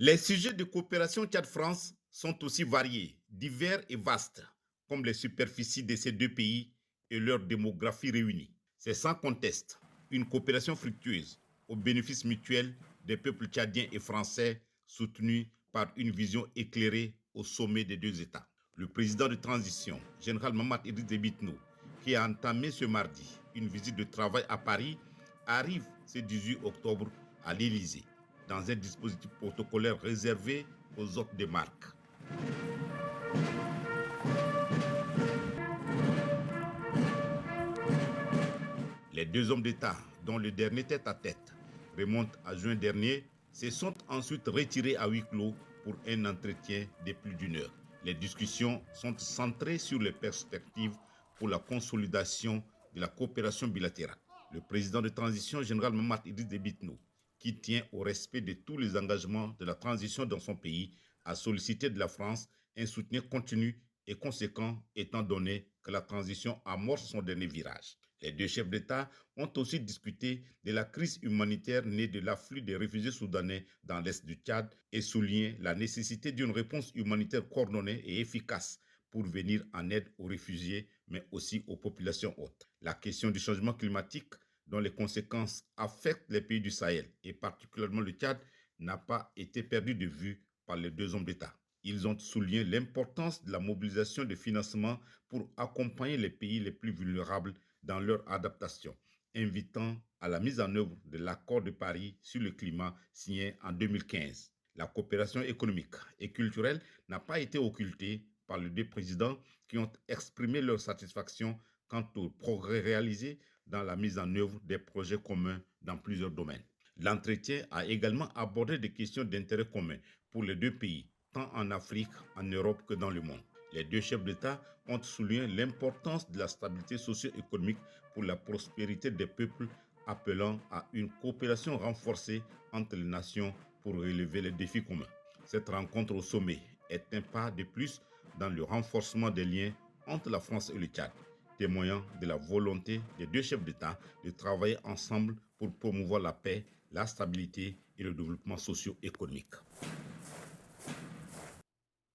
Les sujets de coopération Tchad-France sont aussi variés, divers et vastes, comme les superficies de ces deux pays et leur démographie réunie. C'est sans conteste une coopération fructueuse au bénéfice mutuel des peuples tchadiens et français soutenus par une vision éclairée au sommet des deux États. Le président de transition, général Mamad Idriss Déby Itno, qui a entamé ce mardi une visite de travail à Paris, arrive ce 18 octobre à l'Élysée dans un dispositif protocolaire réservé aux hôtes des marques. Les deux hommes d'État, dont le dernier tête-à-tête remonte à juin dernier, se sont ensuite retirés à huis clos pour un entretien de plus d'une heure. Les discussions sont centrées sur les perspectives pour la consolidation de la coopération bilatérale. Le président de transition, général Mamad Idriss Déby Itno, qui tient au respect de tous les engagements de la transition dans son pays, a sollicité de la France un soutien continu et conséquent étant donné que la transition amorce son dernier virage. Les deux chefs d'État ont aussi discuté de la crise humanitaire née de l'afflux des réfugiés soudanais dans l'est du Tchad et souligné la nécessité d'une réponse humanitaire coordonnée et efficace pour venir en aide aux réfugiés, mais aussi aux populations hôtes. La question du changement climatique, dont les conséquences affectent les pays du Sahel et particulièrement le Tchad, n'a pas été perdue de vue par les deux hommes d'État. Ils ont souligné l'importance de la mobilisation de financements pour accompagner les pays les plus vulnérables dans leur adaptation, invitant à la mise en œuvre de l'accord de Paris sur le climat signé en 2015. La coopération économique et culturelle n'a pas été occultée par les deux présidents qui ont exprimé leur satisfaction quant aux progrès réalisés dans la mise en œuvre des projets communs dans plusieurs domaines. L'entretien a également abordé des questions d'intérêt commun pour les deux pays, tant en Afrique, en Europe que dans le monde. Les deux chefs d'État ont souligné l'importance de la stabilité socio-économique pour la prospérité des peuples, appelant à une coopération renforcée entre les nations pour relever les défis communs. Cette rencontre au sommet est un pas de plus dans le renforcement des liens entre la France et le Tchad, témoignant de la volonté des deux chefs d'État de travailler ensemble pour promouvoir la paix, la stabilité et le développement socio-économique.